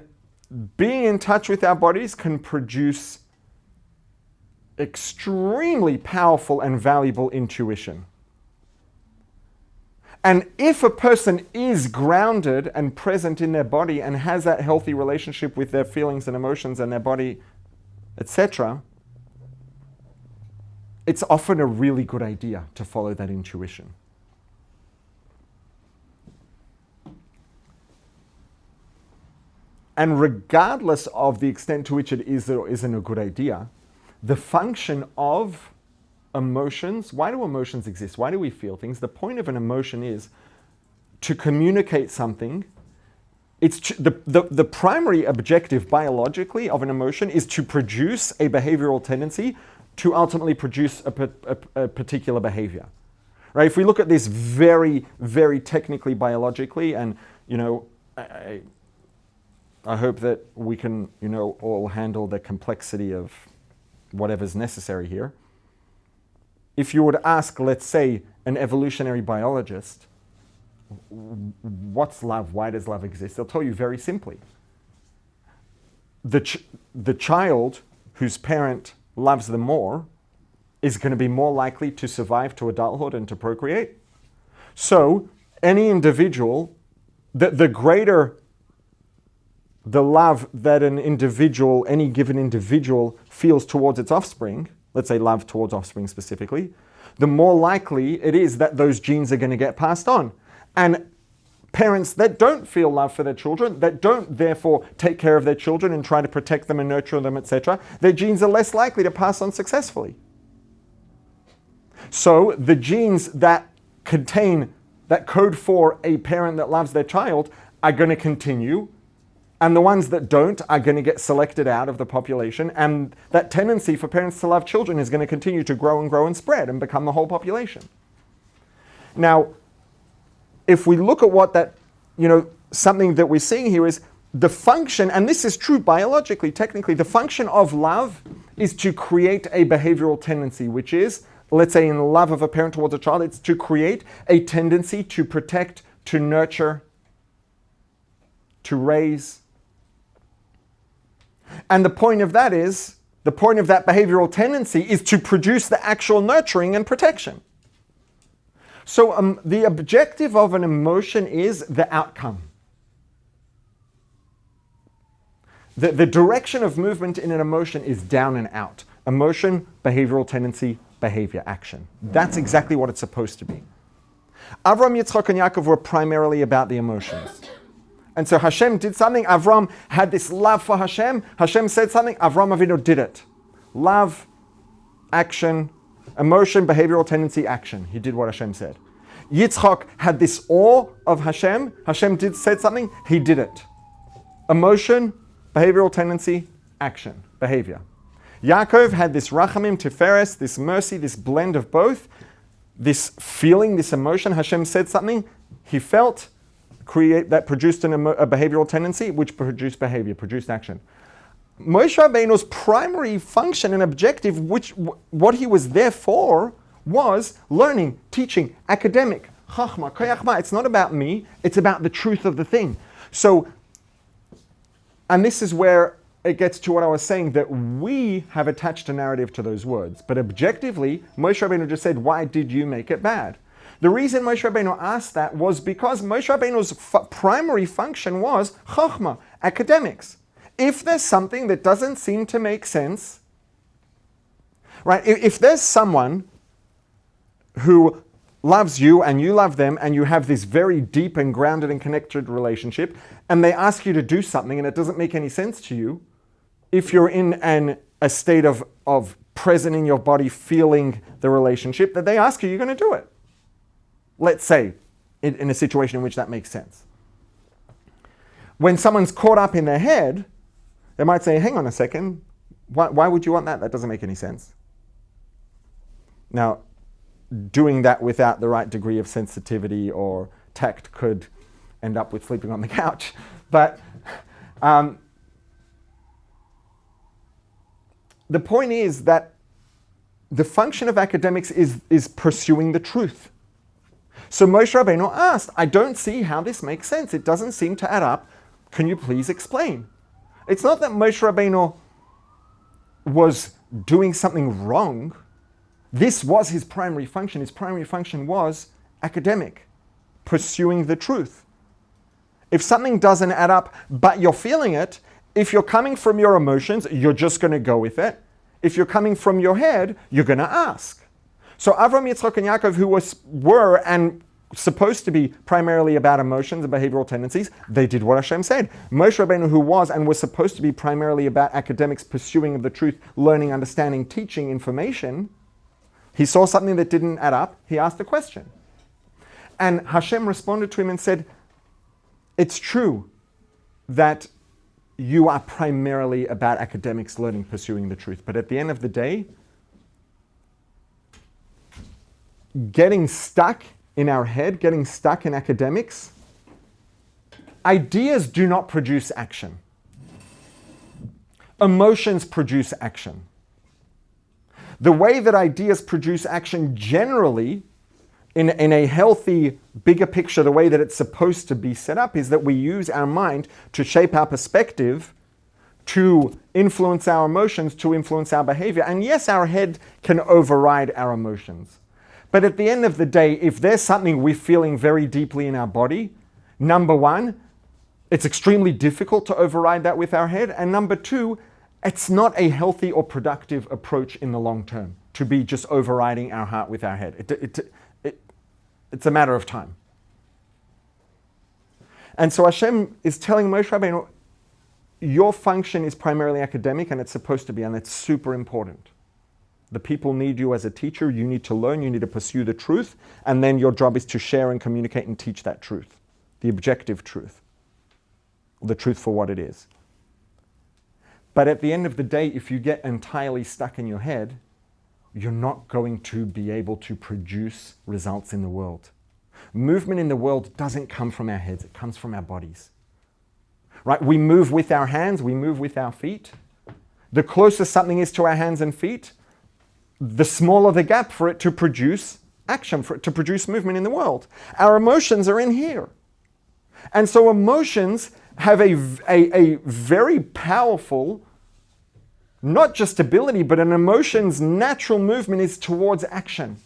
being in touch with our bodies can produce extremely powerful and valuable intuition. And if a person is grounded and present in their body and has that healthy relationship with their feelings and emotions and their body, etc., it's often a really good idea to follow that intuition. And regardless of the extent to which it is or isn't a good idea, the function of emotions, why do emotions exist? Why do we feel things? The point of an emotion is to communicate something. It's the primary objective biologically of an emotion is to produce a behavioral tendency to ultimately produce a particular behavior. Right? If we look at this very, very technically biologically, and I hope that we can all handle the complexity of whatever's necessary here. If you would ask, let's say, an evolutionary biologist, what's love? Why does love exist? They'll tell you very simply. The child whose parent loves them more is going to be more likely to survive to adulthood and to procreate. So any individual, the greater the love that any given individual feels towards its offspring, let's say love towards offspring specifically, the more likely it is that those genes are going to get passed on. And parents that don't feel love for their children, that don't therefore take care of their children and try to protect them and nurture them, etc., their genes are less likely to pass on successfully. So the genes that code for a parent that loves their child are going to continue, and the ones that don't are going to get selected out of the population, and that tendency for parents to love children is going to continue to grow and spread and become the whole population. Now, if we look at what that, something that we're seeing here is the function, and this is true biologically, technically, the function of love is to create a behavioral tendency, which is, let's say in the love of a parent towards a child, it's to create a tendency to protect, to nurture, to raise. And the point of that behavioral tendency is to produce the actual nurturing and protection. So the objective of an emotion is the outcome. The direction of movement in an emotion is down and out. Emotion, behavioral tendency, behavior, action. That's exactly what it's supposed to be. Avram, Yitzchak, and Yaakov were primarily about the emotions. And so Hashem did something. Avram had this love for Hashem. Hashem said something. Avram Avinu did it. Love, action, emotion, behavioral tendency, action. He did what Hashem said. Yitzchak had this awe of Hashem. Hashem said something. He did it. Emotion, behavioral tendency, action, behavior. Yaakov had this rachamim, tiferes, this mercy, this blend of both. This feeling, this emotion. Hashem said something. He felt. That produced a behavioral tendency, which produced behavior, produced action. Moshe Rabbeinu's primary function and objective, what he was there for, was learning, teaching, academic, chachma, koyachma. It's not about me, it's about the truth of the thing. So, and this is where it gets to what I was saying, that we have attached a narrative to those words. But objectively, Moshe Rabbeinu just said, why did you make it bad? The reason Moshe Rabbeinu asked that was because Moshe Rabbeinu's primary function was chachma, academics. If there's something that doesn't seem to make sense, right? If there's someone who loves you and you love them and you have this very deep and grounded and connected relationship, and they ask you to do something and it doesn't make any sense to you, if you're in a state of present in your body feeling the relationship, that they ask you, you're going to do it. Let's say, in a situation in which that makes sense. When someone's caught up in their head, they might say, hang on a second, why would you want that? That doesn't make any sense. Now, doing that without the right degree of sensitivity or tact could end up with sleeping on the couch. But the point is that the function of academics is pursuing the truth. So Moshe Rabbeinu asked, I don't see how this makes sense. It doesn't seem to add up. Can you please explain? It's not that Moshe Rabbeinu was doing something wrong. This was his primary function. His primary function was academic, pursuing the truth. If something doesn't add up, but you're feeling it, if you're coming from your emotions, you're just going to go with it. If you're coming from your head, you're going to ask. So Avram, Yitzchak, and Yaakov, who were and supposed to be primarily about emotions and behavioral tendencies, they did what Hashem said. Moshe Rabbeinu, who was supposed to be primarily about academics pursuing of the truth, learning, understanding, teaching information, he saw something that didn't add up. He asked a question. And Hashem responded to him and said, it's true that you are primarily about academics learning, pursuing the truth. But at the end of the day, getting stuck in our head, getting stuck in academics, ideas do not produce action. Emotions produce action. The way that ideas produce action generally, in a healthy, bigger picture, the way that it's supposed to be set up is that we use our mind to shape our perspective, to influence our emotions, to influence our behavior. And yes, our head can override our emotions. But at the end of the day, if there's something we're feeling very deeply in our body, number one, it's extremely difficult to override that with our head. And number two, it's not a healthy or productive approach in the long term to be just overriding our heart with our head. It's a matter of time. And so Hashem is telling Moshe Rabbeinu, your function is primarily academic, and it's supposed to be, and it's super important. The people need you as a teacher. You need to learn, you need to pursue the truth, and then your job is to share and communicate and teach that truth, the objective truth, the truth for what it is. But at the end of the day, if you get entirely stuck in your head, you're not going to be able to produce results in the world. Movement in the world doesn't come from our heads, it comes from our bodies. Right? We move with our hands, we move with our feet. The closer something is to our hands and feet, the smaller the gap for it to produce action, for it to produce movement in the world. Our emotions are in here. And so emotions have a very powerful, not just ability, but an emotion's natural movement is towards action.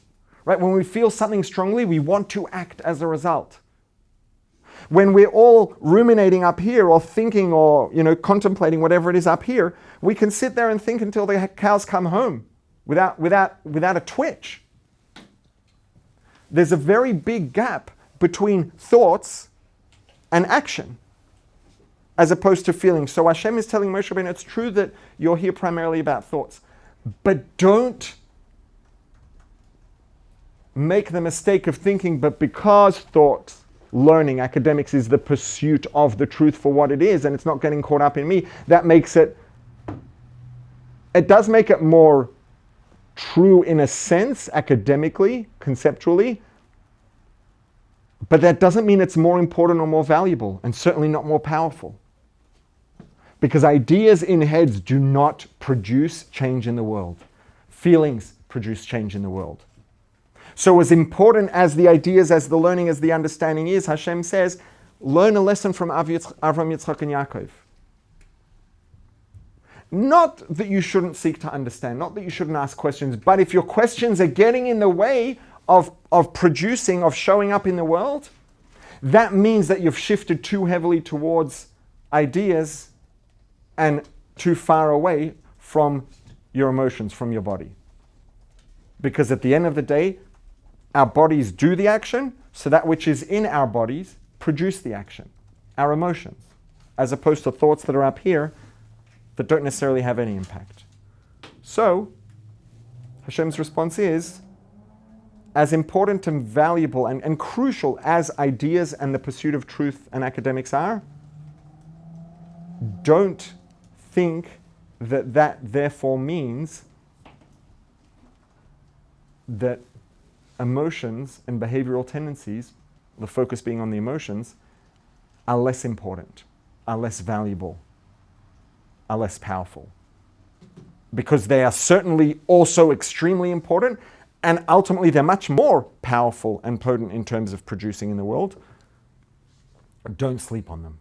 Right? When we feel something strongly, we want to act as a result. When we're all ruminating up here or thinking or contemplating whatever it is up here, we can sit there and think until the cows come home without a twitch. There's a very big gap between thoughts and action, as opposed to feelings. So Hashem is telling Moshe Rabbeinu, it's true that you're here primarily about thoughts, but don't make the mistake of thinking, but because thoughts, learning, academics is the pursuit of the truth for what it is, and it's not getting caught up in me, that makes it does make it more true in a sense, academically, conceptually, but that doesn't mean it's more important or more valuable, and certainly not more powerful. Because ideas in heads do not produce change in the world. Feelings produce change in the world. So as important as the ideas, as the learning, as the understanding is, Hashem says, learn a lesson from Avram, Yitzchak, and Yaakov. Not that you shouldn't seek to understand, not that you shouldn't ask questions, but if your questions are getting in the way of producing, of showing up in the world, that means that you've shifted too heavily towards ideas and too far away from your emotions, from your body. Because at the end of the day, our bodies do the action, so that which is in our bodies produce the action, our emotions, as opposed to thoughts that are up here that don't necessarily have any impact. So, Hashem's response is, as important and valuable and crucial as ideas and the pursuit of truth and academics are, don't think that therefore means that emotions and behavioral tendencies, the focus being on the emotions, are less important, are less valuable, are less powerful. Because they are certainly also extremely important, and ultimately they're much more powerful and potent in terms of producing in the world. Don't sleep on them.